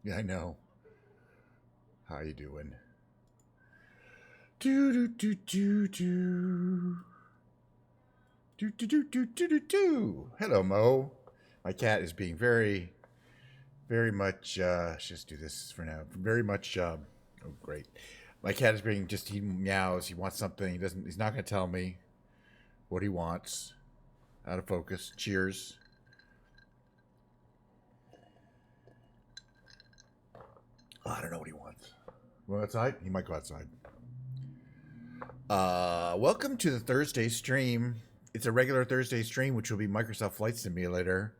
Yeah, I know. How you doing? Do do do do do. Do do do do do do do. Hello, Mo. My cat is being very much. Let's just do this for now. Very much. Oh, great. My cat is being just. He meows. He wants something. He doesn't. He's not going to tell me what he wants. Out of focus. Cheers. Oh, I don't know what he wants. Go outside. He might go outside. Welcome to the Thursday stream. It's a regular Thursday stream, which will be Microsoft Flight Simulator,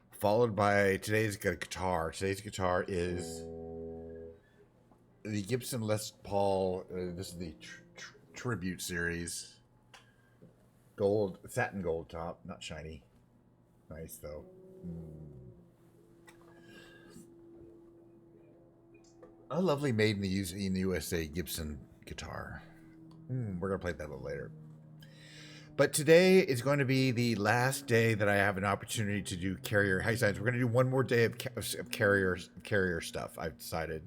followed by today's guitar. Today's guitar is the Gibson Les Paul. This is the Tribute series. Gold, satin gold top, not shiny. Nice though. A lovely made in the USA Gibson guitar. We're gonna play that a little later. But today is going to be the last day that I have an opportunity to do carrier high science. We're going to do one more day of carrier stuff. I've decided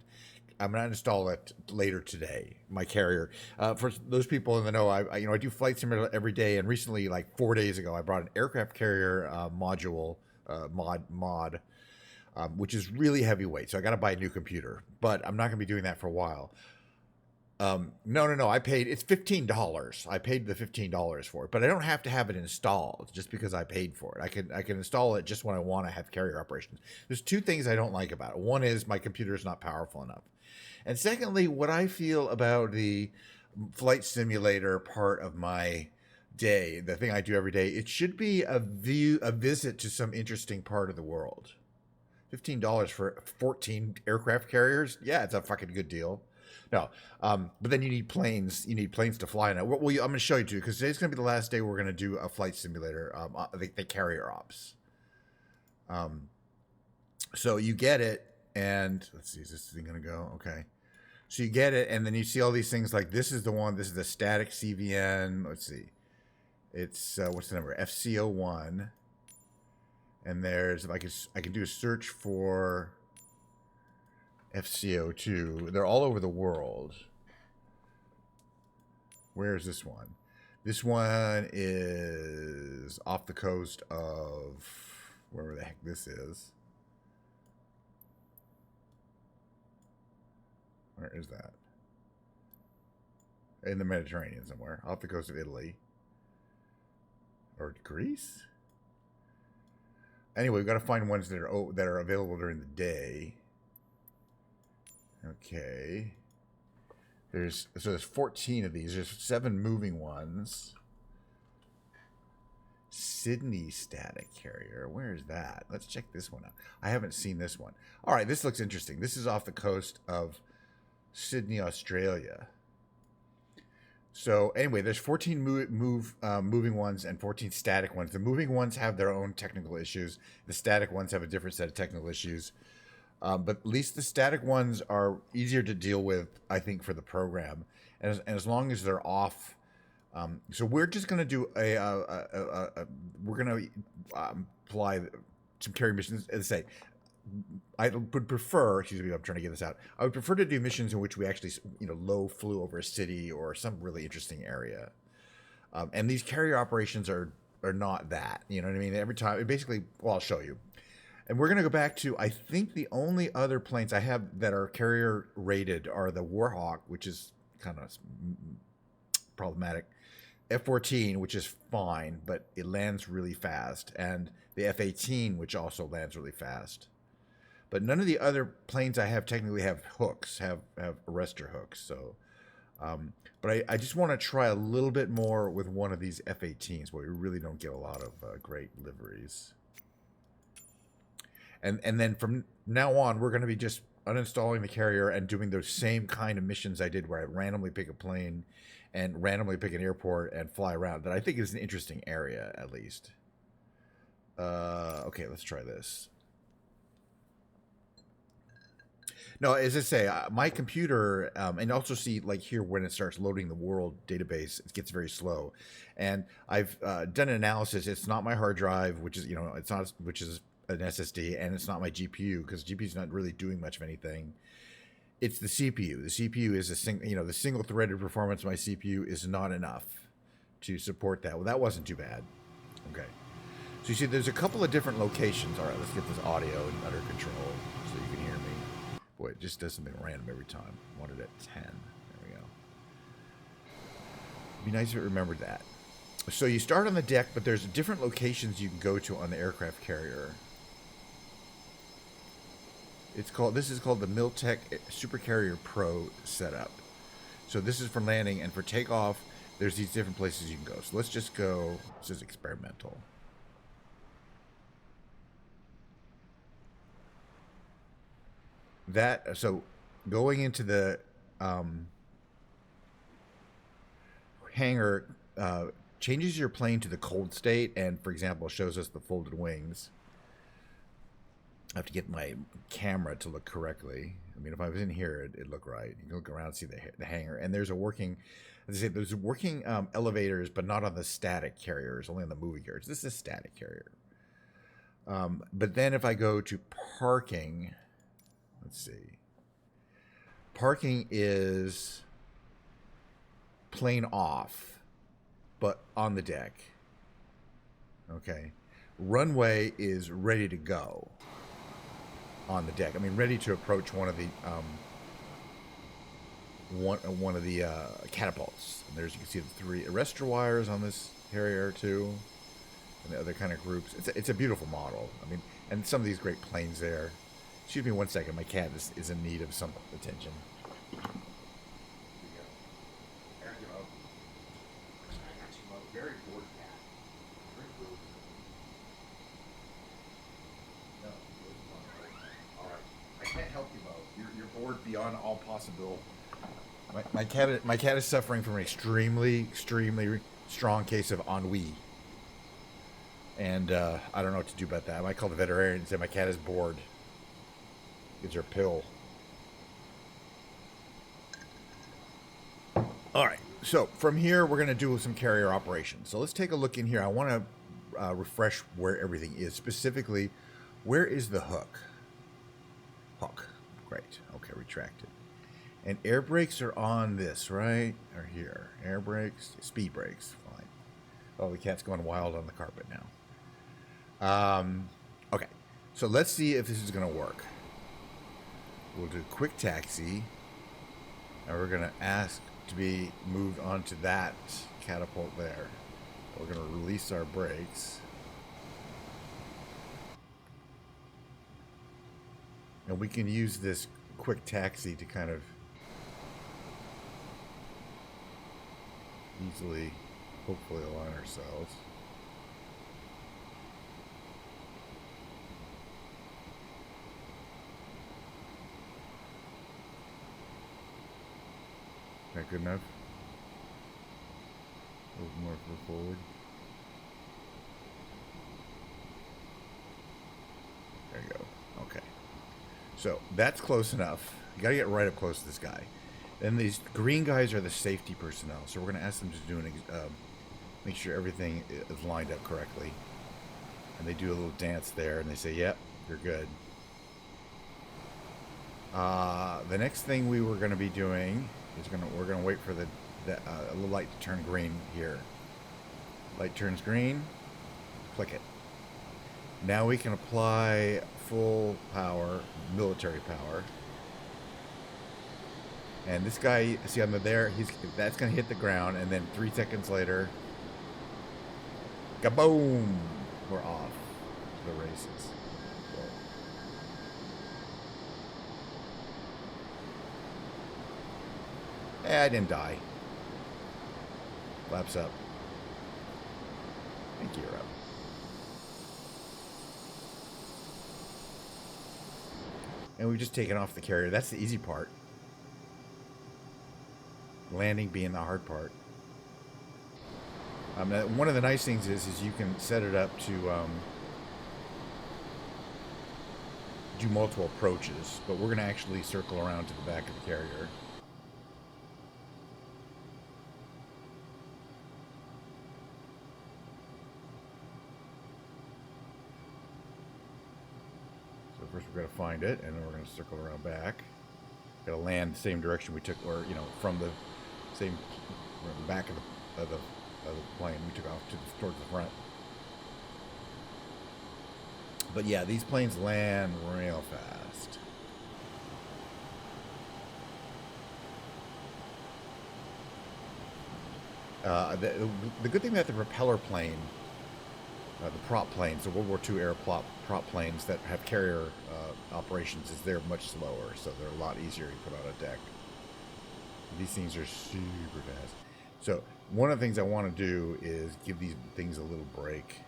I'm going to install it later today. My carrier. For those people in the know, I do flight simulator every day, and recently, like 4 days ago, I brought an aircraft carrier module mod. Which is really heavyweight, so I got to buy a new computer. But I'm not going to be doing that for a while. No. I paid. It's $15. I paid the $15 for it, but I don't have to have it installed just because I paid for it. I can install it just when I want to have carrier operations. There's two things I don't like about it. One is my computer is not powerful enough, and secondly, what I feel about the flight simulator part of my day, the thing I do every day, it should be a visit to some interesting part of the world. $15 for 14 aircraft carriers? Yeah, it's a fucking good deal. No, but then you need planes. You need planes to fly in it. Well, I'm going to show you too, because today's going to be the last day we're going to do a flight simulator, the carrier ops. So you get it, and let's see, is this thing going to go? Okay. So you get it, and then you see all these things like this is the one. This is the static CVN. Let's see. It's what's the number? FCO1. And there's I can do a search for FCO2. They're all over the world. Where's this one? This one is off the coast of wherever the heck this is. Where is that? In the Mediterranean somewhere, off the coast of Italy or Greece. Anyway, we've got to find ones that are available during the day. Okay. There's 14 of these. There's 7 moving ones. Sydney static carrier. Where is that? Let's check this one out. I haven't seen this one. All right, this looks interesting. This is off the coast of Sydney, Australia. So anyway, there's 14 moving ones and 14 static ones. The moving ones have their own technical issues. The static ones have a different set of technical issues. But at least the static ones are easier to deal with, I think, for the program. And as long as they're off. So we're just going to do we're going to apply some carrier missions. As I say, I would prefer, excuse me, I'm trying to get this out. I would prefer to do missions in which we actually, low flew over a city or some really interesting area. And these carrier operations are not that, you know what I mean? Every time, basically, well, I'll show you. And we're going to go back to, I think the only other planes I have that are carrier rated are the Warhawk, which is kind of problematic. F-14, which is fine, but it lands really fast. And the F-18, which also lands really fast. But none of the other planes I have technically have hooks, have arrestor hooks. So, but I just want to try a little bit more with one of these F-18s, where we really don't get a lot of great liveries. And then from now on, we're going to be just uninstalling the carrier and doing those same kind of missions I did, where I randomly pick a plane and randomly pick an airport and fly around. That I think is an interesting area, at least. Okay, let's try this. No, as I say, my computer, and also see like here when it starts loading the world database, it gets very slow. And I've done an analysis. It's not my hard drive, which is, it's not, which is an SSD, and it's not my GPU, because GPU is not really doing much of anything. It's the CPU. The CPU is the single threaded performance of my CPU is not enough to support that. Well, that wasn't too bad. Okay. So you see, there's a couple of different locations. All right, let's get this audio under control so you can hear me. Boy, it just does something random every time. I want it at 10. There we go. It'd be nice if it remembered that. So you start on the deck, but there's different locations you can go to on the aircraft carrier. This is called the Miltech Supercarrier Pro setup. So this is for landing, and for takeoff, there's these different places you can go. So let's just go. This is experimental. So going into the hangar changes your plane to the cold state, and for example shows us the folded wings. I have to get my camera to look correctly. I mean, if I was in here, it'd look right. You can look around and see the hangar, and there's a working, as I say, there's working elevators, but not on the static carriers, only on the moving carriers. This is a static carrier. But then if I go to parking, let's see. Parking is plane off, but on the deck. Okay. Runway is ready to go on the deck. I mean, ready to approach one of the catapults. And there's, you can see the 3 arrestor wires on this carrier too, and the other kind of groups. It's a beautiful model. I mean, and some of these great planes there. Excuse me one second. My cat is in need of some attention. Very bored cat. Very bored. No. All right. I can't help you, Bo. You're bored beyond all possible. My cat is suffering from an extremely strong case of ennui. And I don't know what to do about that. I might call the veterinarian and say my cat is bored. Gives her a pill. All right. So from here, we're going to do some carrier operations. So let's take a look in here. I want to refresh where everything is. Specifically, where is the hook? Hook. Great. Okay, retracted. And air brakes are on this, right? Or here. Air brakes, speed brakes. Fine. Oh, the cat's going wild on the carpet now. Okay. So let's see if this is going to work. We'll do quick taxi. And we're going to ask to be moved onto that catapult there. We're going to release our brakes. And we can use this quick taxi to kind of easily, hopefully, align ourselves. Is that good enough? A little more forward. There you go. Okay. So that's close enough. You got to get right up close to this guy. And these green guys are the safety personnel. So we're going to ask them to do make sure everything is lined up correctly. And they do a little dance there, and they say, "Yep, you're good." The next thing we were going to be doing is we're going to wait for the little light to turn green here. Light turns green. Click it. Now we can apply full power, military power. And this guy, see under there, that's going to hit the ground, and then 3 seconds later, kaboom! We're off to the races. I didn't die. Flaps up. Thank you, you're up. And we've just taken off the carrier. That's the easy part. Landing being the hard part. One of the nice things is you can set it up to do multiple approaches, but we're going to actually circle around to the back of the carrier. we're going to find it, and then we're going to circle around back. Got to land the same direction we took, or from the same back of the plane we took off towards the front. But yeah, these planes land real fast. The good thing about the propeller plane, the prop planes, the World War II era prop planes that have carrier operations, is they're much slower, so they're a lot easier to put on a deck. These things are super fast. So one of the things I want to do is give these things a little break.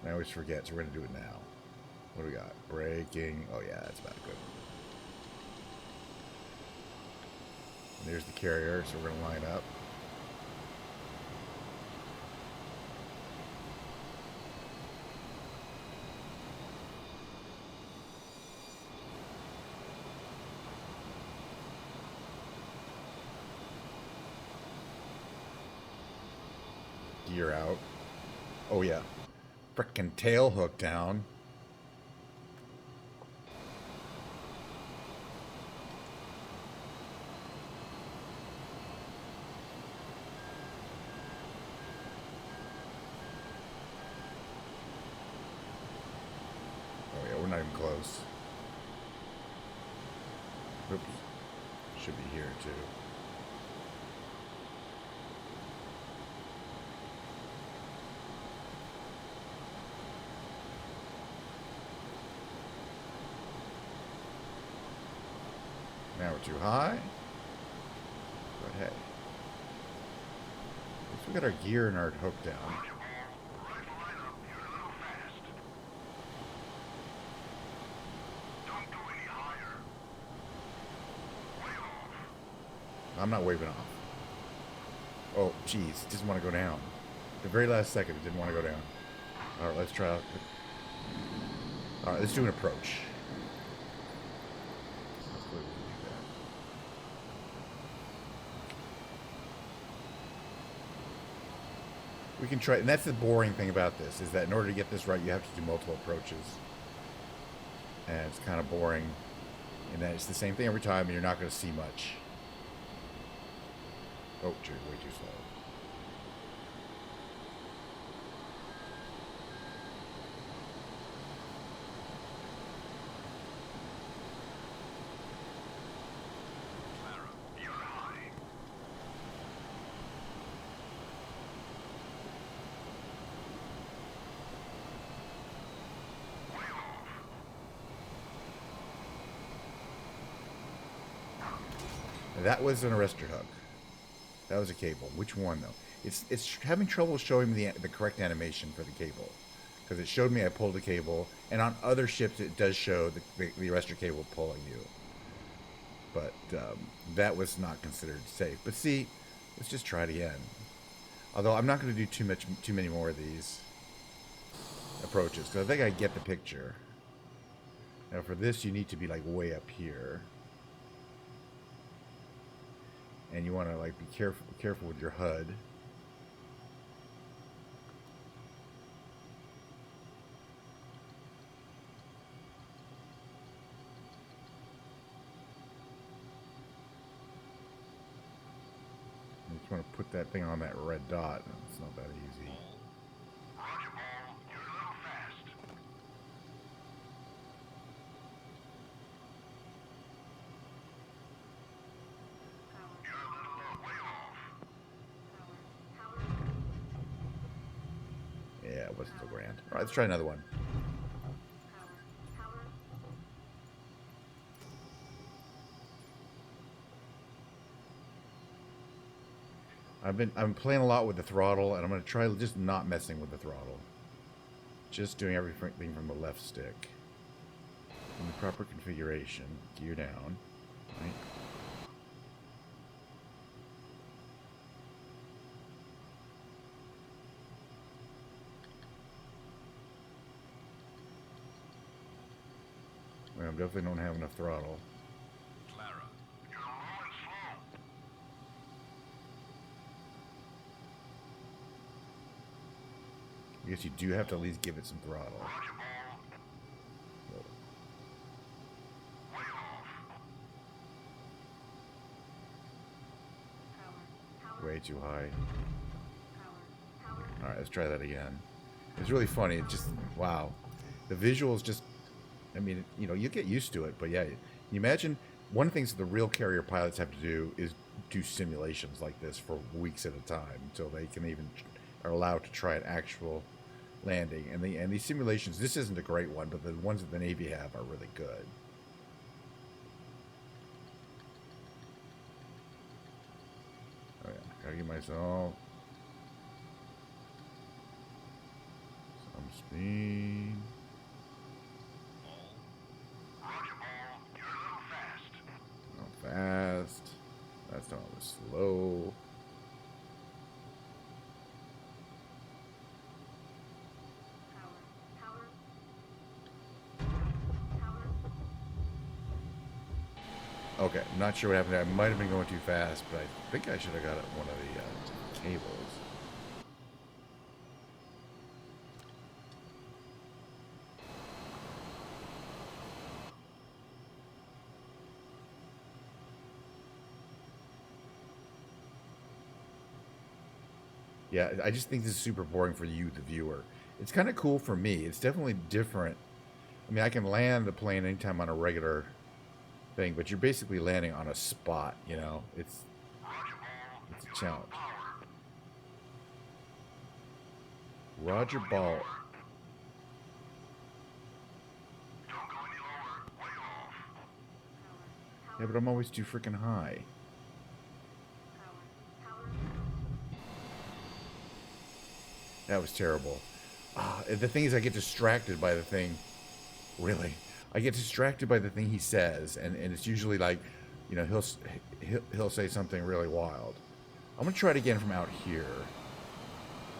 I always forget, so we're going to do it now. What do we got? Braking. Oh yeah, that's about good. And there's the carrier, so we're going to line up. Gear out. Oh yeah. Frickin' tail hook down. Oh yeah, we're not even close. Oops. Should be here too. Now we're too high. But hey. At least we got our gear and our hook down. I'm not waving off. Oh, geez. It doesn't want to go down. The very last second, it didn't want to go down. All right, let's try out. All right, let's do an approach. We can try, and that's the boring thing about this, is that in order to get this right, you have to do multiple approaches. And it's kind of boring. And then it's the same thing every time, and you're not going to see much. Oh, gee, way too slow. Clara, you're high. Way off. That was an arrestor hook. That was a cable. Which one though? It's having trouble showing me the correct animation for the cable, because it showed me I pulled the cable, and on other ships it does show the arrestor cable pulling you. But that was not considered safe. But see, let's just try it again. Although I'm not going to do too many more of these approaches, because I think I get the picture. Now for this, you need to be like way up here. And you want to like be careful with your HUD. You just want to put that thing on that red dot. It's not that easy. Roger, Paul. You're a little fast. You're a little way off. Yeah, it wasn't so grand. All right, let's try another one. I'm playing a lot with the throttle, and I'm going to try just not messing with the throttle. Just doing everything from the left stick. In the proper configuration. Gear down. Right. Well, I definitely don't have enough throttle. Clara, you're low and slow. I guess you do have to at least give it some throttle. Roger, Paul. Way too high. Alright, let's try that again. It's really funny. It just, wow. The visuals just, I mean, you know, you get used to it, but yeah, you imagine one of the things that the real carrier pilots have to do is do simulations like this for weeks at a time until they can even are allowed to try an actual landing. And these simulations, this isn't a great one, but the ones that the Navy have are really good. Oh yeah, gotta give myself some speed. Roger, Ball. You're a little fast. Not fast. That's not slow. Okay, I'm not sure what happened there. I might have been going too fast, but I think I should have got one of the cables. Yeah, I just think this is super boring for you, the viewer. It's kind of cool for me. It's definitely different. I mean, I can land the plane anytime on a regular thing, but you're basically landing on a spot, you know? It's a challenge. Roger Ball. Don't go any lower. Way off. Yeah, but I'm always too freaking high. That was terrible. The thing is, I get distracted by the thing. Really, I get distracted by the thing he says, and it's usually like, you know, he'll say something really wild. I'm gonna try it again from out here.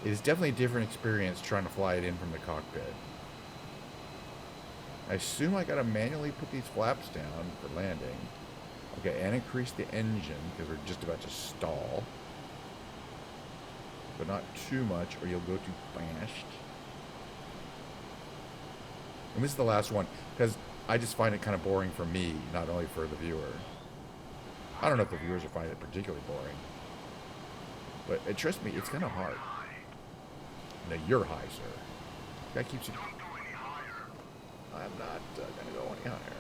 It is definitely a different experience trying to fly it in from the cockpit. I assume I gotta manually put these flaps down for landing. Okay, and increase the engine because we're just about to stall. But not too much or you'll go too fast. And this is the last one because I just find it kind of boring for me, not only for the viewer. I don't know if the viewers will find it particularly boring. But trust me, it's kind of hard. No, you're high, sir. That keeps you... Don't go any higher. I'm not going to go any higher.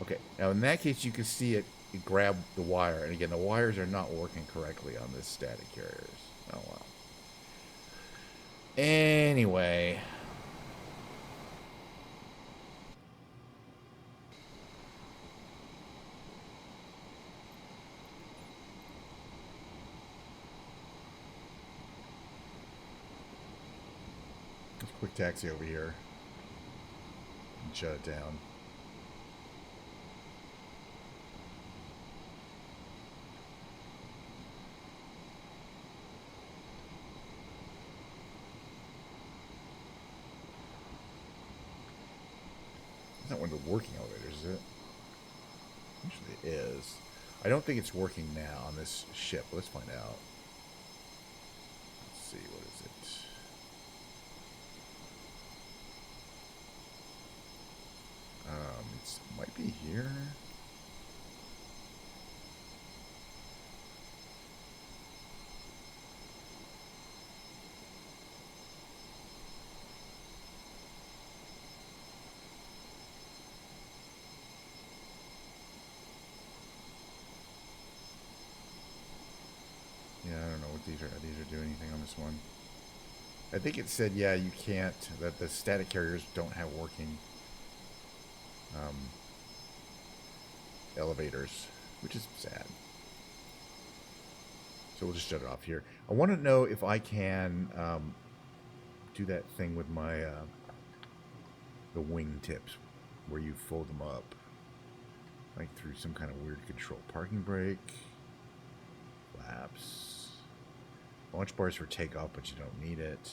Okay, now in that case, you can see it grab the wire. And again, the wires are not working correctly on this static carriers. Oh, wow. Anyway. Let's quick taxi over here. And shut it down. Not one of the working elevators, is it? Usually it is. I don't think it's working now on this ship. Let's find out. Let's see, what is it? It might be here. Yeah, I don't know what these are. These are doing anything on this one. I think it said, yeah, you can't, that the static carriers don't have working elevators, which is sad. So we'll just shut it off here. I want to know if I can do that thing with my the wing tips, where you fold them up, like through some kind of weird control. Parking brake, flaps, launch bars for takeoff, but you don't need it.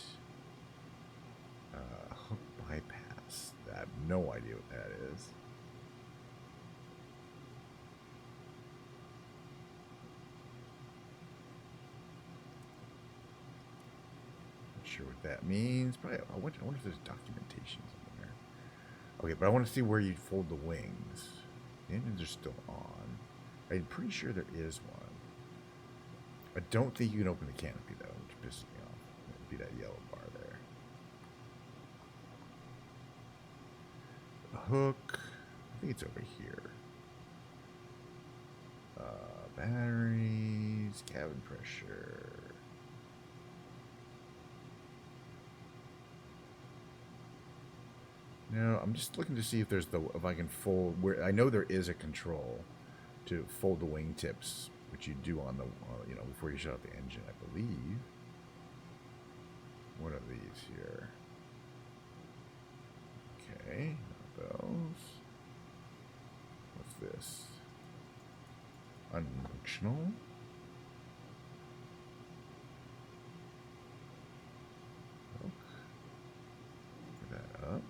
Hook bypass. I have no idea what that is. Sure what that means. Probably, I wonder if there's documentation somewhere. Okay, but I want to see where you fold the wings. The engines are still on. I'm pretty sure there is one. I don't think you can open the canopy, though, which pisses me off. It'd be that yellow bar there. A hook. I think it's over here. Batteries, cabin pressure. No, I'm just looking to see if if I can fold. Where I know there is a control to fold the wingtips, which you do on the, before you shut off the engine, I believe. What are these here? Okay, not those. What's this? Unfunctional. Hook that up.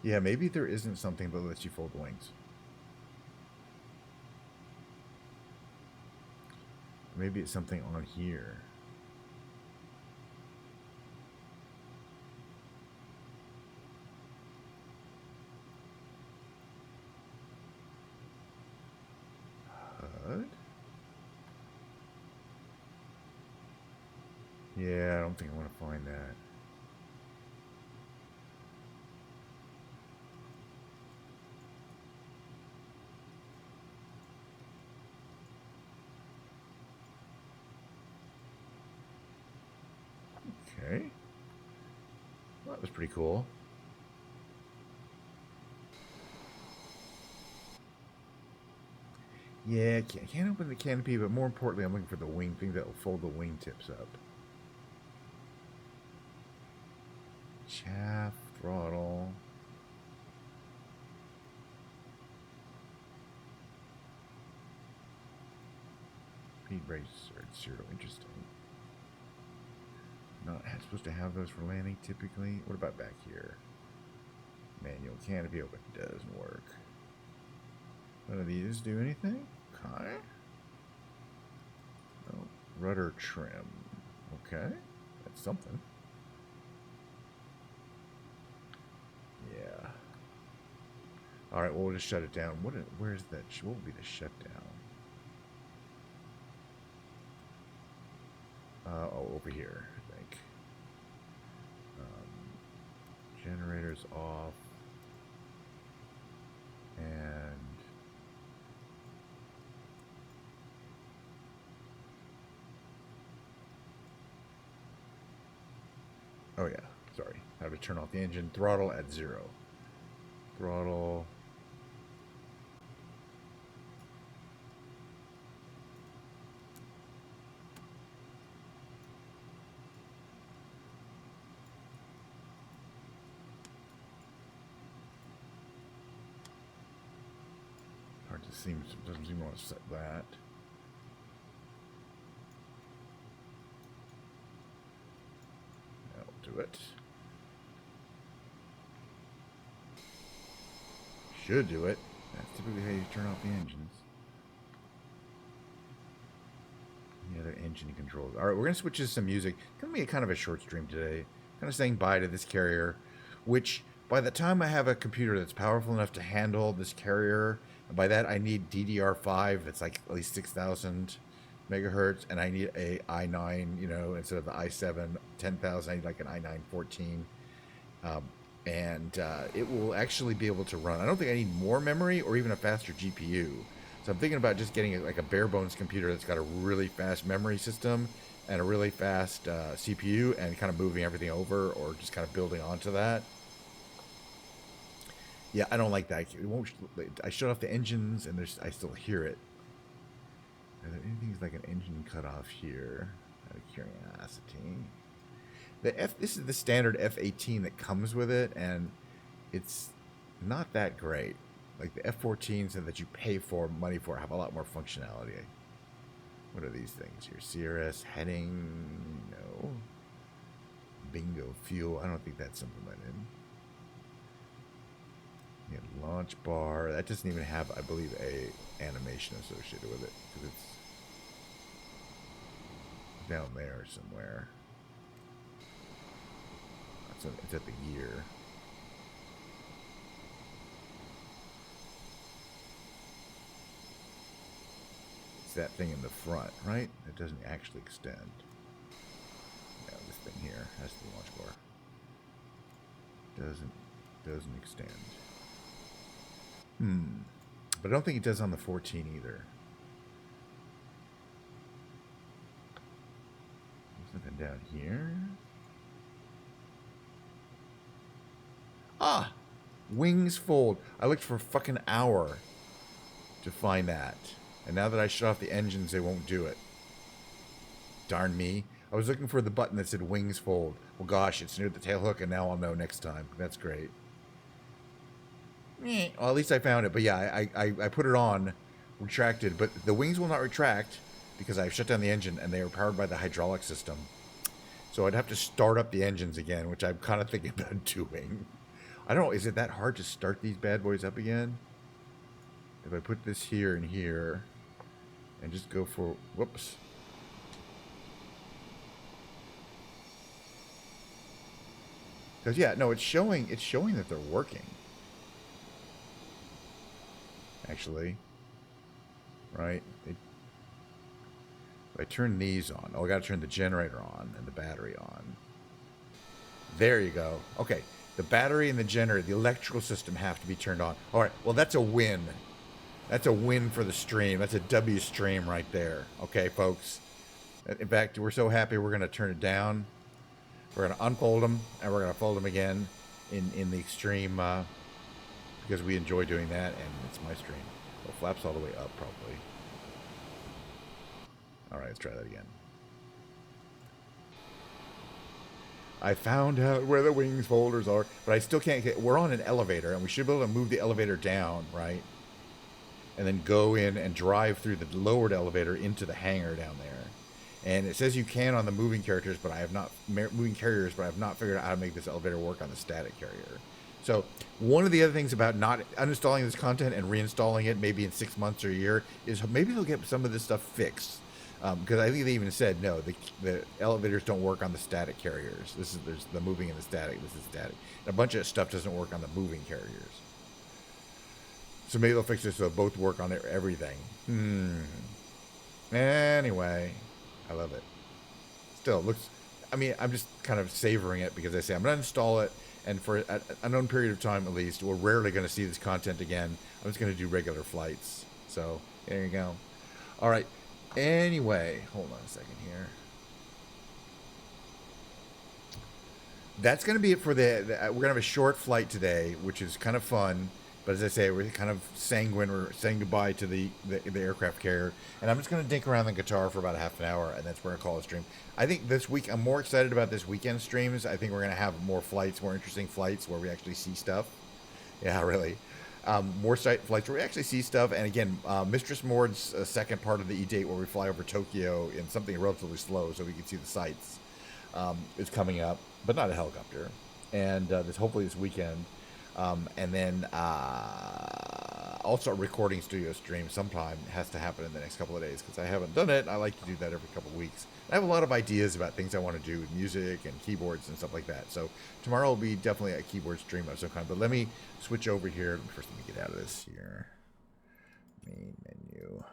Yeah, maybe there isn't something that lets you fold the wings. Maybe it's something on here. HUD? Yeah, I don't think I want to find that. Okay. Well, that was pretty cool. Yeah, I can't open the canopy, but more importantly, I'm looking for the wing thing that will fold the wingtips up. Chaff, throttle. Speed brakes are at 0. Interesting. Not supposed to have those for landing typically. What about back here? Manual canopy open. Doesn't work. None of these do anything? Okay. Oh, rudder trim. Okay. That's something. Yeah. Alright, well, we'll just shut it down. Where's that? What will be the shutdown? Over here, I think. Generator's off. And oh yeah, sorry. How to turn off the engine. Throttle at 0. Throttle. Hard to seem, doesn't seem to want to set that. That'll do it. Should do it. That's typically how you turn off the engines. Any other engine controls? All right, we're gonna switch to some music. Gonna be a kind of a short stream today. Kind of saying bye to this carrier, which by the time I have a computer that's powerful enough to handle this carrier, and by that I need DDR5 that's like at least 6,000 megahertz, and I need a i9, instead of the i7 10,000, I need like an i9 14. And it will actually be able to run. I don't think I need more memory or even a faster GPU. So I'm thinking about just getting like a bare bones computer that's got a really fast memory system and a really fast CPU, and kind of moving everything over or just kind of building onto that. Yeah, I don't like that. It won't. I shut off the engines, and I still hear it. Are there anything like an engine cutoff here? Out of curiosity. This is the standard F18 that comes with it, and it's not that great. Like the F14s that you pay money for have a lot more functionality. What are these things here? CRS heading? No. Bingo fuel. I don't think that's implemented. Yeah, launch bar. That doesn't even have, I believe, a animation associated with it, because it's down there somewhere. It's at the gear. It's that thing in the front, right? It doesn't actually extend. Yeah, this thing here has the launch bar. Doesn't extend. But I don't think it does on the 14 either. There's nothing down here. Ah! Wings fold. I looked for a fucking hour to find that. And now that I shut off the engines, they won't do it. Darn me. I was looking for the button that said wings fold. Well, gosh, it's near the tail hook, and now I'll know next time. That's great. Well, at least I found it. But yeah, I put it on, retracted, but the wings will not retract because I've shut down the engine, and they are powered by the hydraulic system. So I'd have to start up the engines again, which I'm kind of thinking about doing. I don't know, is it that hard to start these bad boys up again? If I put this here and here, and just go for, whoops. Because yeah, no, it's showing that they're working. Actually, right? If I turn these on, oh, I got to turn the generator on and the battery on. There you go. Okay, the battery and the generator, the electrical system have to be turned on. All right, well, that's a win. That's a win for the stream. That's a W stream right there. Okay, folks. In fact, we're so happy we're going to turn it down. We're going to unfold them, and we're going to fold them again in the extreme because we enjoy doing that, and it's my stream. Well, flaps all the way up, probably. All right, let's try that again. I found out where the wings folders are, but I still can't get... We're on an elevator, and we should be able to move the elevator down, right? And then go in and drive through the lowered elevator into the hangar down there. And it says you can on the moving characters, but I have not... Moving carriers, but I have not figured out how to make this elevator work on the static carrier. So, one of the other things about not uninstalling this content and reinstalling it maybe in 6 months or a year is maybe they'll get some of this stuff fixed. Because I think they even said, no, the elevators don't work on the static carriers. There's the moving and the static. This is static. And a bunch of stuff doesn't work on the moving carriers. So maybe they'll fix this so they'll both work on everything. Anyway, I love it. Still, looks... I mean, I'm just kind of savoring it because I say I'm going to install it. And for an unknown period of time, at least, we're rarely going to see this content again. I'm just going to do regular flights. So, there you go. All right. Anyway, hold on a second here. That's going to be it for we're going to have a short flight today, which is kind of fun. But as I say, we're kind of sanguine. We're saying goodbye to the aircraft carrier. And I'm just going to dink around the guitar for about half an hour, and that's where I call it a stream. I think this week, I'm more excited about this weekend streams. I think we're going to have more flights, more interesting flights where we actually see stuff. Yeah, really. More flights where we actually see stuff. And again, Mistress Mord's second part of the E-Date where we fly over Tokyo in something relatively slow so we can see the sights is coming up, but not a helicopter. And hopefully this weekend. And then also a recording studio stream sometime has to happen in the next couple of days because I haven't done it. I like to do that every couple of weeks. I have a lot of ideas about things I want to do with music and keyboards and stuff like that. So tomorrow will be definitely a keyboard stream of some kind. But let me switch over here. First, let me get out of this here. Main menu.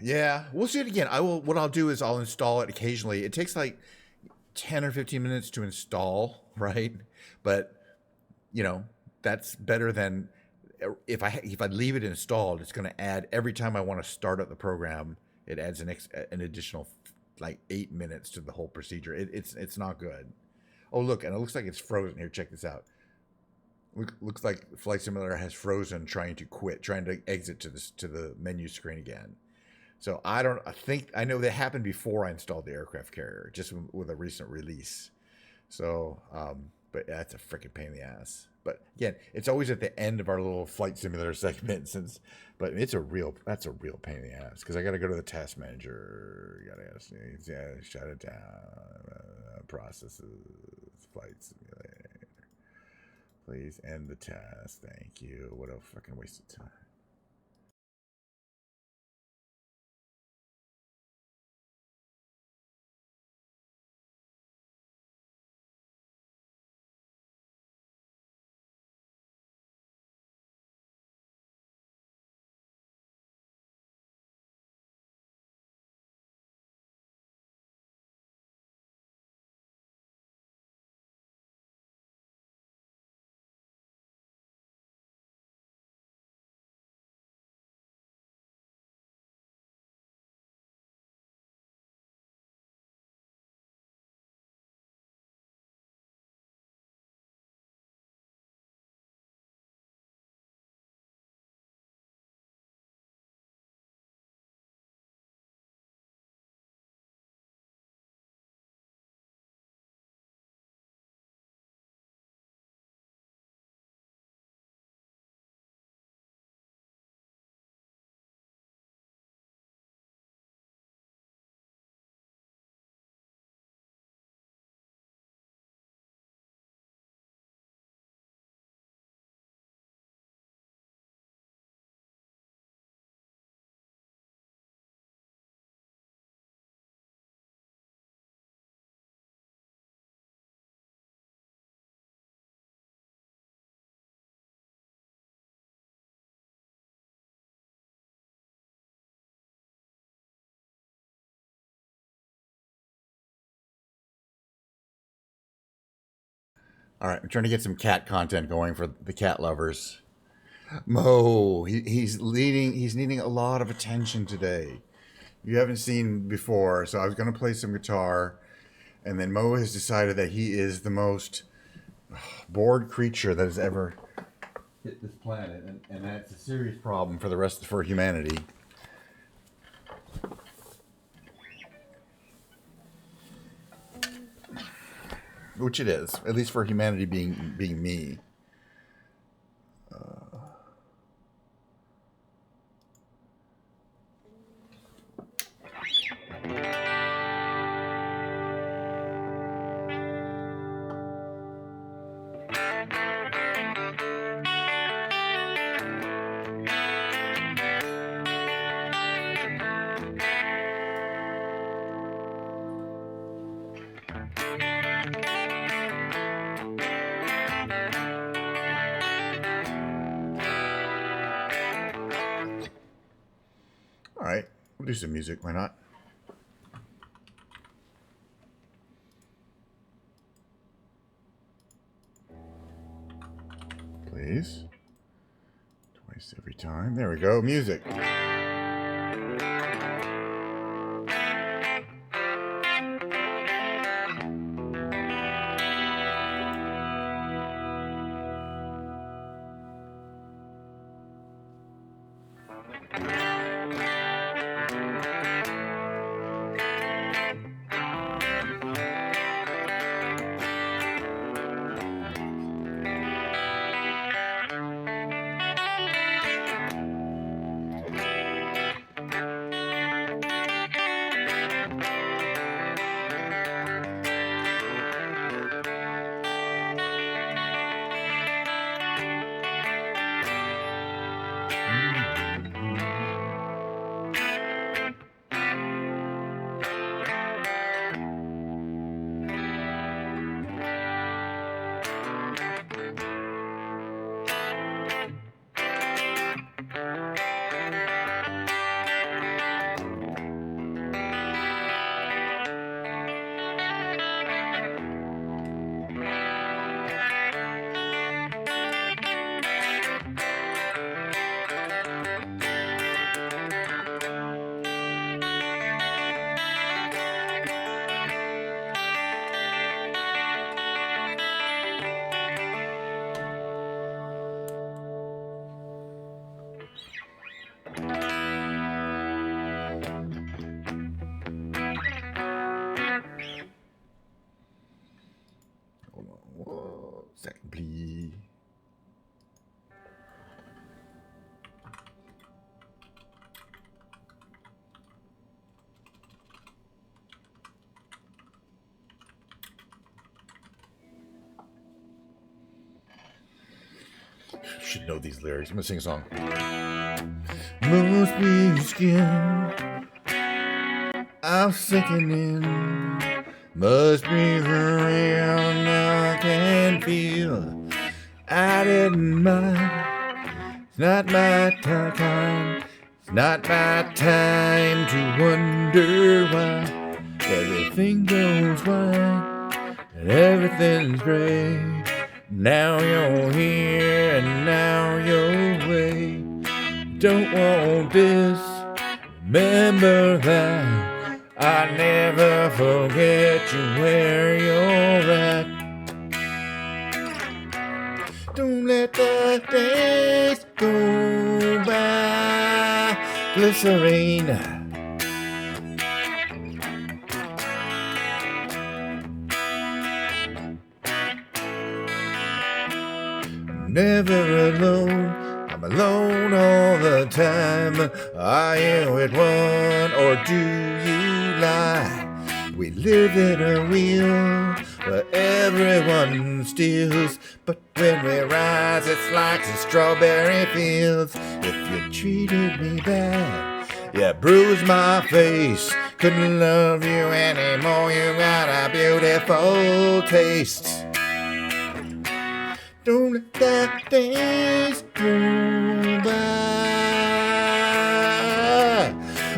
Yeah, we'll see it again. What I'll do is I'll install it occasionally. It takes like 10 or 15 minutes to install, right? But, that's better than if I leave it installed, it's going to add every time I want to start up the program, it adds an additional like 8 minutes to the whole procedure. It's not good. Oh, look, and it looks like it's frozen. Here, check this out. Looks like Flight Simulator has frozen trying to exit to the menu screen again. So I know that happened before I installed the aircraft carrier, just with a recent release. So, but that's a freaking pain in the ass. But again, it's always at the end of our little Flight Simulator segment, but that's a real pain in the ass because I got to go to the task manager, shut it down, processes, Flight Simulator. Please end the task. Thank you. What a fucking waste of time. All right, I'm trying to get some cat content going for the cat lovers. Mo, he's needing a lot of attention today. You haven't seen before, so I was going to play some guitar, and then Mo has decided that he is the most bored creature that has ever hit this planet, and that's a serious problem for humanity. Which it is, at least for humanity being me. All right, we'll do some music. Why not? Please. Twice every time. There we go. Music. Second, please. Should know these lyrics. I'm gonna sing a song. Must be skin. I'm sinking in. Must be for real. Now I can feel. I didn't mind. It's not my time. It's not my time to wonder why everything goes right and everything's great. Now you're here and now you're away. Don't want this. Remember that. I never forget you where you're at. Don't let the days go by. Glycerine. Never alone. I'm alone all the time. Are you at one or do you lie? We live in a wheel where everyone steals, but when we rise it's like the strawberry fields. If you treated me bad, you bruised my face. Couldn't love you anymore, you got a beautiful taste. Don't let that days go by.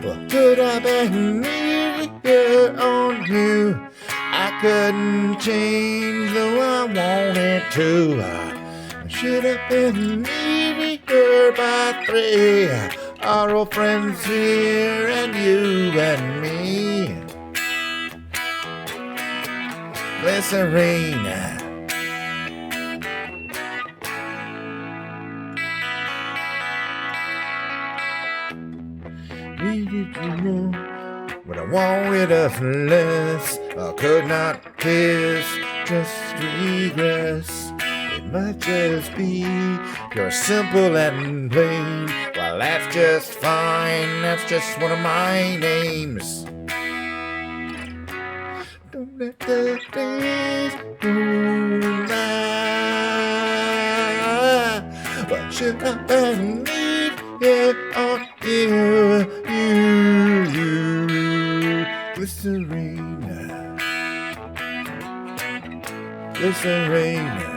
Well, could I been easier on you? I couldn't change though I wanted to. I should have been leaving her by 3. Our old friends here and you and me. Glycerine. Needed you more, but I wanted us less. I could not kiss, just regress. It might just be you're simple and plain. Well, that's just fine. That's just one of my names. Don't let the days go by. What should I need? Yeah, on you, glycerine, glycerine.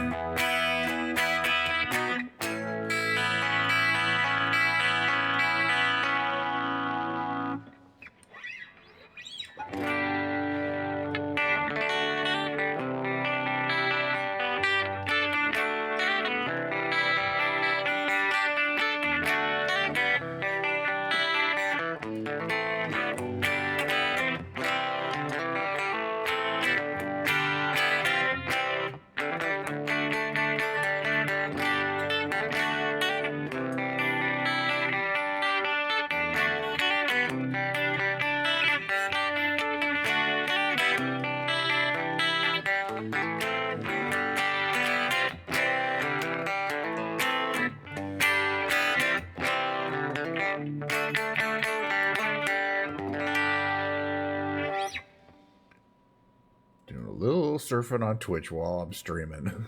Doing a little surfing on Twitch while I'm streaming.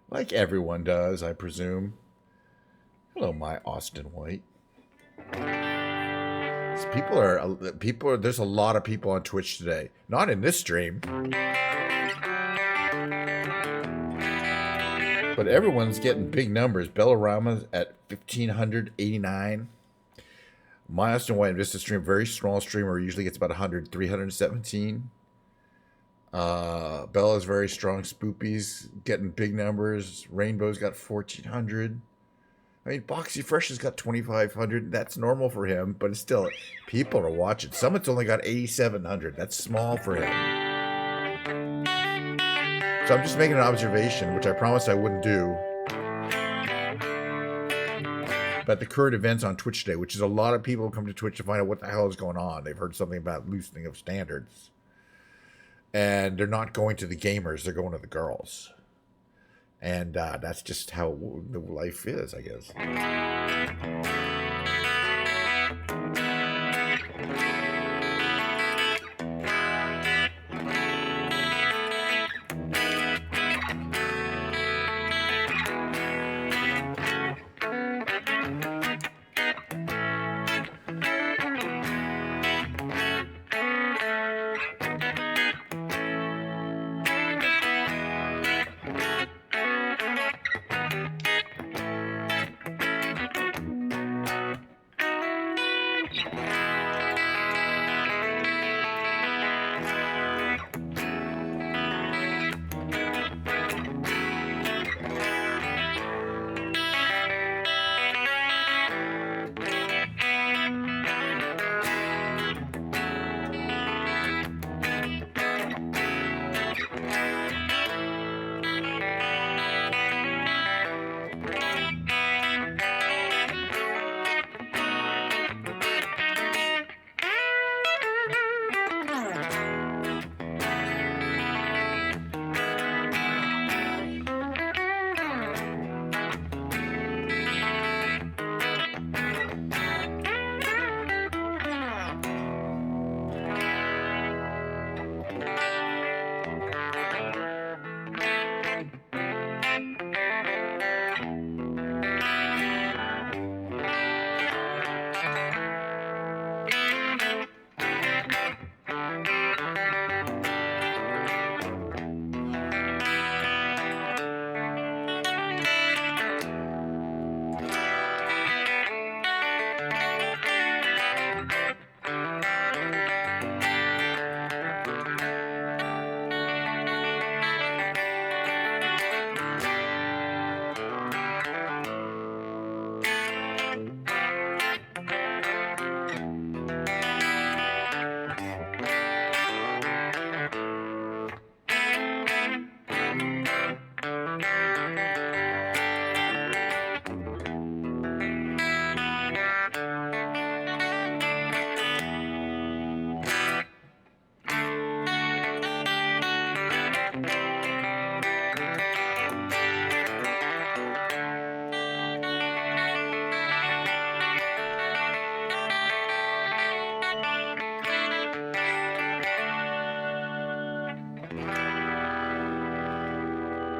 Like everyone does, I presume. Hello, my Austin White. There's a lot of people on Twitch today. Not in this stream. But everyone's getting big numbers. Bellarama's at 1,589. My Austin White Vista stream, very small streamer, usually gets about 100, 317. Bella's very strong. Spoopy's getting big numbers. Rainbow's got 1,400. I mean, Boxy Fresh has got 2,500. That's normal for him, but it's still, people are watching. Summit's only got 8,700. That's small for him. So I'm just making an observation, which I promised I wouldn't do, about the current events on Twitch today, which is a lot of people come to Twitch to find out what the hell is going on. They've heard something about loosening of standards. And they're not going to the gamers, they're going to the girls. And that's just how the life is, I guess.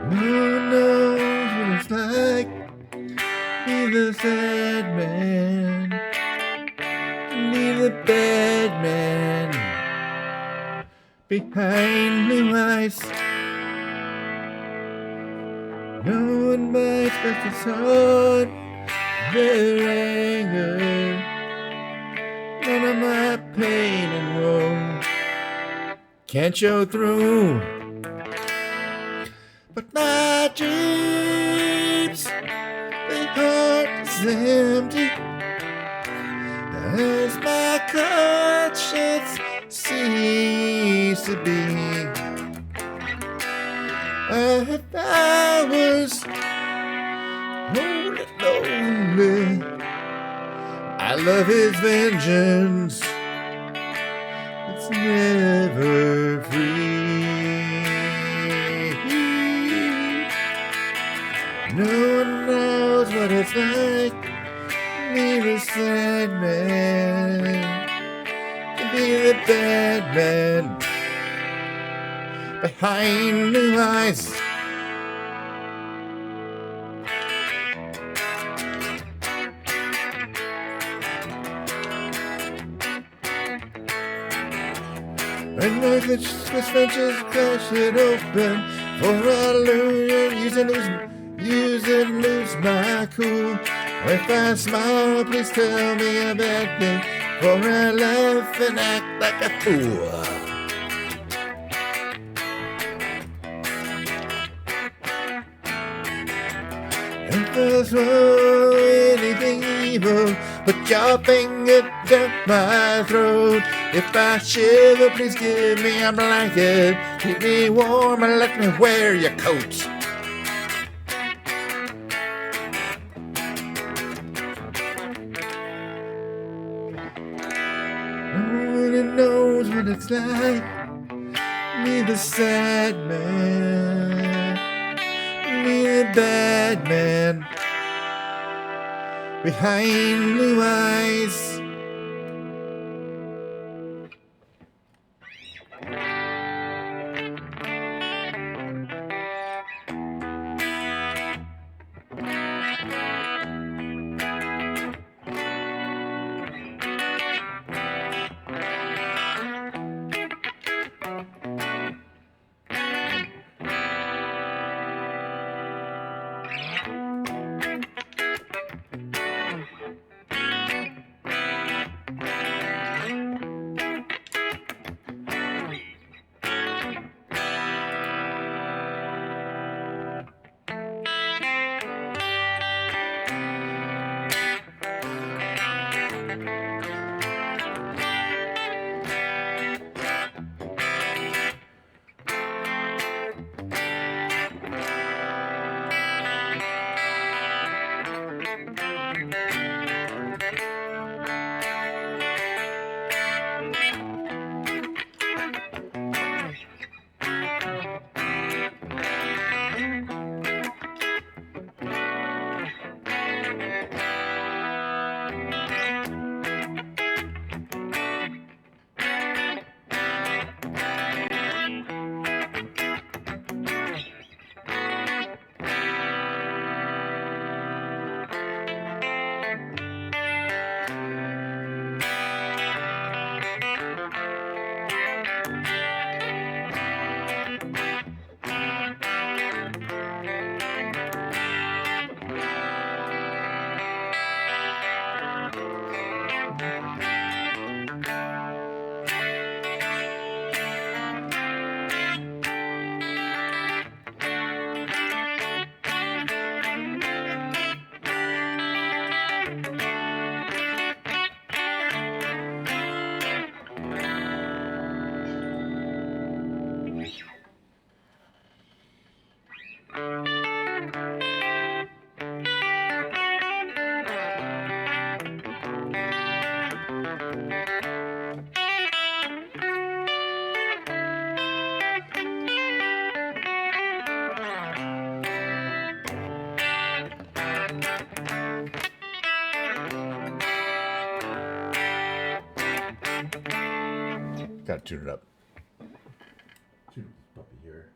No one knows what it's like. Be the sad man. Be the bad man. Behind blue eyes. No one bites but it's hard. Their anger. None of my pain and woe can't show through. But my dreams, their heart is empty. As my conscience seems to be. I have hours holding lonely. I love his vengeance. It's never free. No one knows what it's like to be the sad man, to be the bad man behind blue eyes. When the suspensions crash it open, for I use and lose my cool. If I smile, please tell me a bad thing, for I laugh and act like a fool. If there's anything evil, put your finger down my throat. If I shiver, please give me a blanket. Keep me warm and let me wear your coat. No one knows what it's like. Be the sad man. Be the bad man behind blue eyes. Gotta tune it up. Tune this puppy here.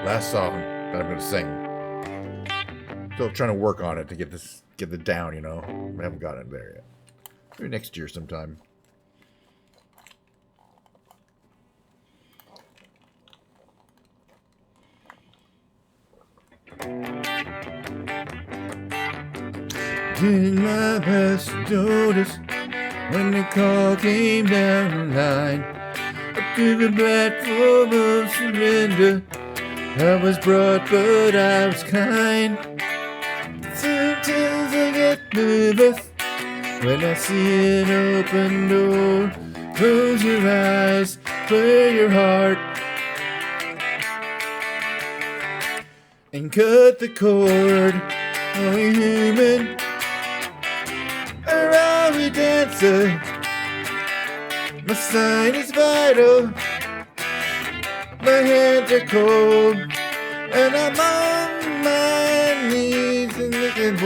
Last song that I'm going to sing. Still trying to work on it to get it down, you know. I haven't gotten it there yet. Maybe next year sometime. Did my best to notice when the call came down the line. Up to the platform of surrender, I was brought, but I was kind. Sometimes I get nervous when I see an open door. Close your eyes, clear your heart, and cut the cord. Are we human? Or are we dancer? My sign is vital. My hands are cold, and I'm on my knees and looking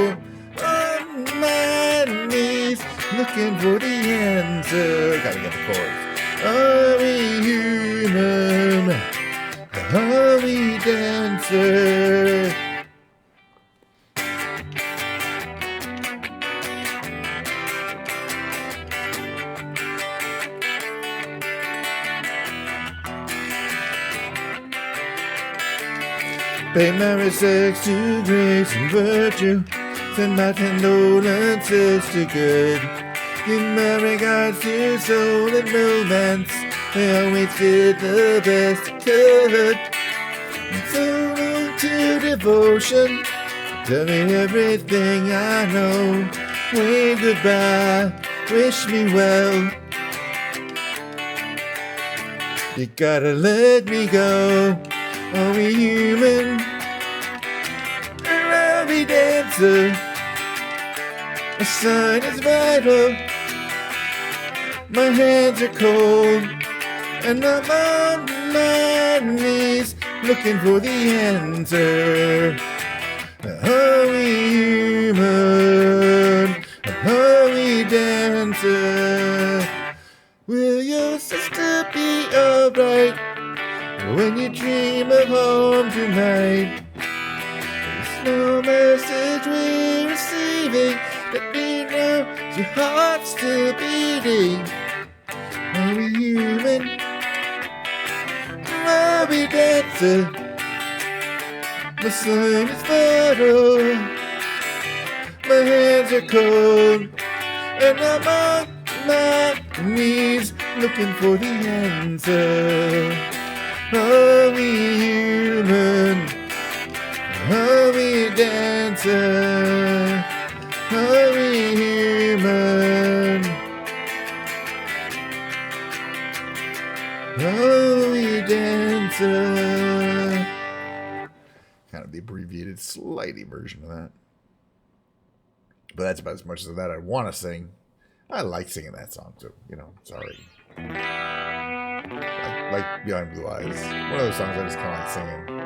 for the answer. Gotta get the chords. Are we human? Are we dancer? Pay my respects to grace and virtue. Send my condolences to good. Give my regards to soul and romance. They always did the best they could. And so long to devotion. Tell me everything I know. Wave goodbye. Wish me well. You gotta let me go. Are we human? Or are we dancer? My sign is vital. My hands are cold, and I'm on my knees looking for the answer. Are we human? Are we dancer? Will your sister be alright when you dream of home tonight? There's no message we're receiving that we know your heart's still beating. Are we human? Are we dancer? My sign is vital. My hands are cold, and I'm on my knees looking for the answer. Are we human? Are we dancer? Are we human? Are we dancer? Kind of the abbreviated, slightly version of that. But that's about as much as that I want to sing. I like singing that song, so, you know, sorry. Like Beyond Blue Eyes. One of those songs I just kind of like singing.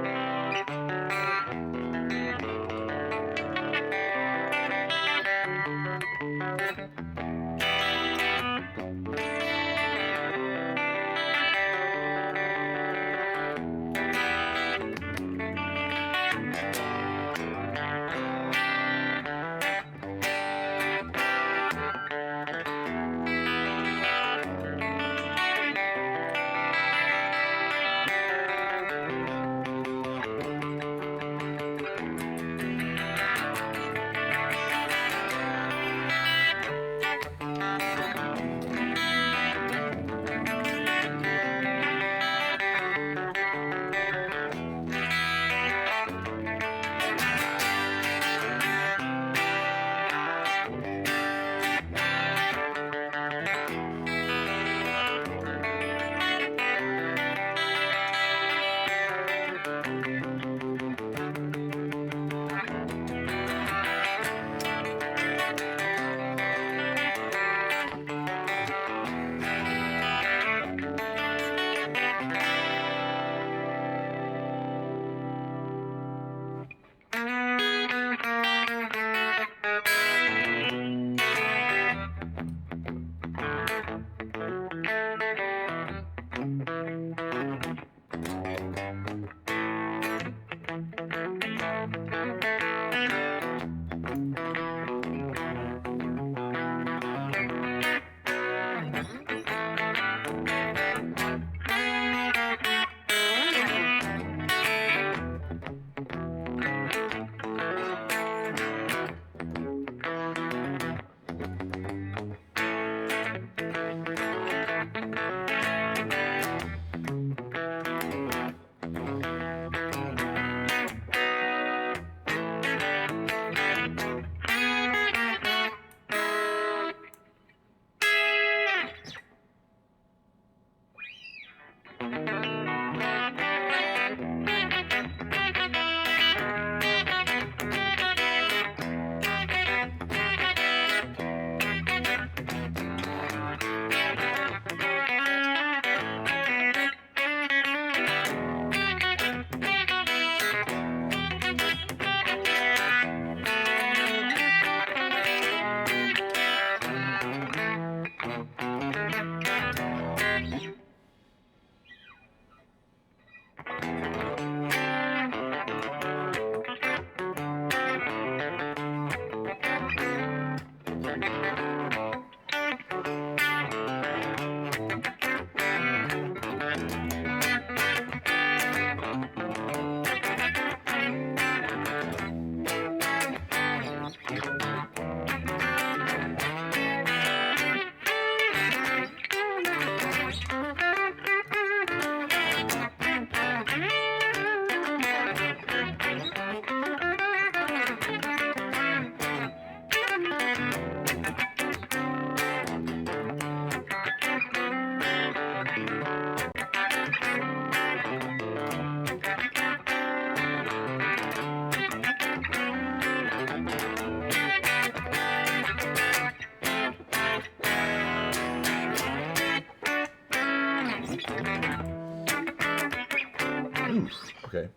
Okay.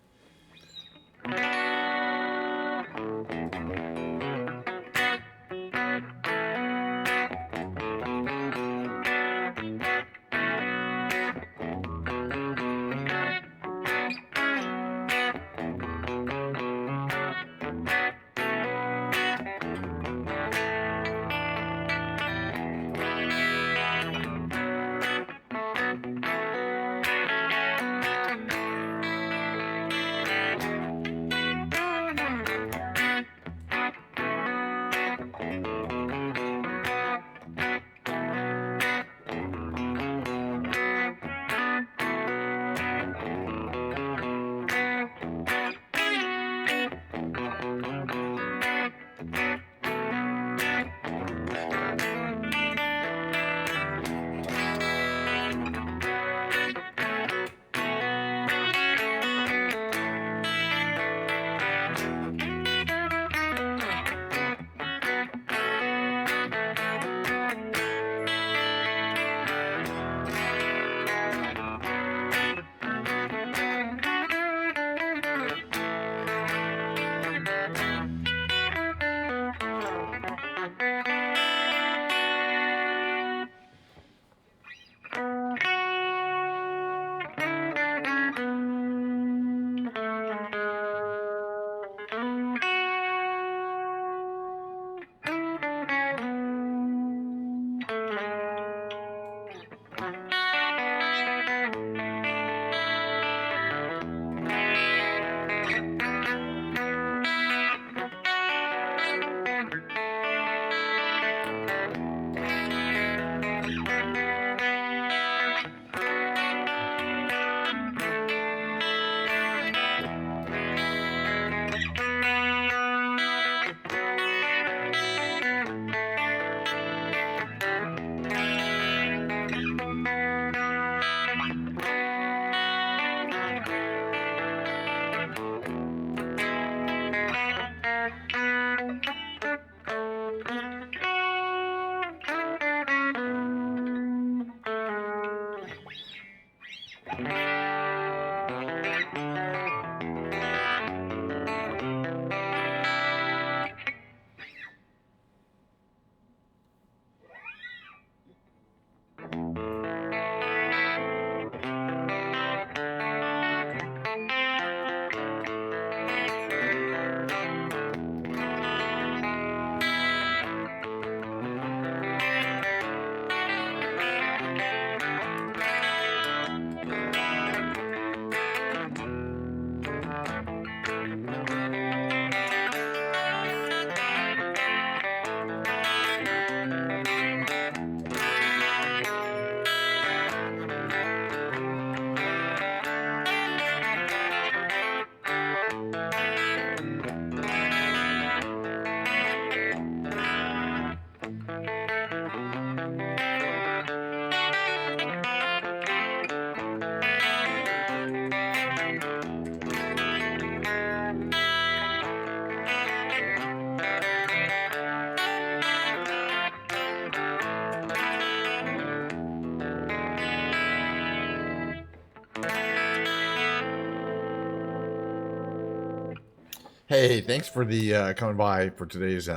Hey, thanks for the coming by for today's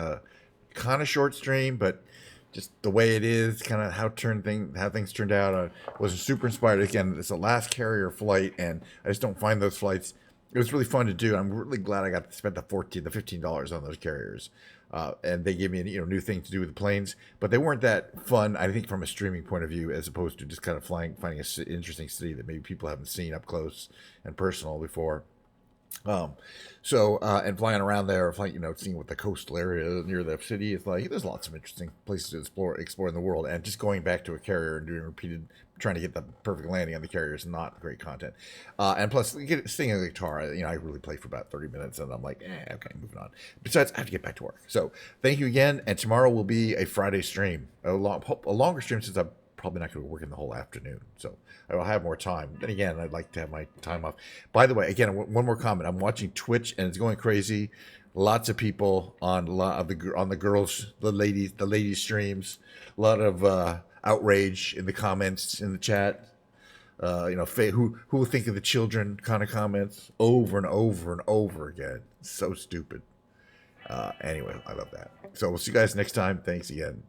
kind of short stream, but just the way it is, kind of how things turned out. I wasn't super inspired. Again, it's a last carrier flight, and I just don't find those flights. It was really fun to do. I'm really glad I got to spend the $15 on those carriers, and they gave me new things to do with the planes. But they weren't that fun, I think, from a streaming point of view, as opposed to just kind of finding a interesting city that maybe people haven't seen up close and personal before. And flying around there, seeing what the coastal area near the city is like. There's lots of interesting places to explore in the world, and just going back to a carrier and doing repeated, trying to get the perfect landing on the carrier is not great content. And plus, singing the guitar, I really play for about 30 minutes, and I'm like, okay, moving on. Besides, I have to get back to work. So thank you again, and tomorrow will be a Friday stream, a longer stream since I'm probably not going to be working the whole afternoon. So I will have more time. Then again, I'd like to have my time off. By the way, again, one more comment. I'm watching Twitch and it's going crazy. Lots of people on the ladies streams. A lot of outrage in the comments in the chat. who will think of the children kind of comments over and over and over again. So stupid. Anyway, I love that. So we'll see you guys next time. Thanks again.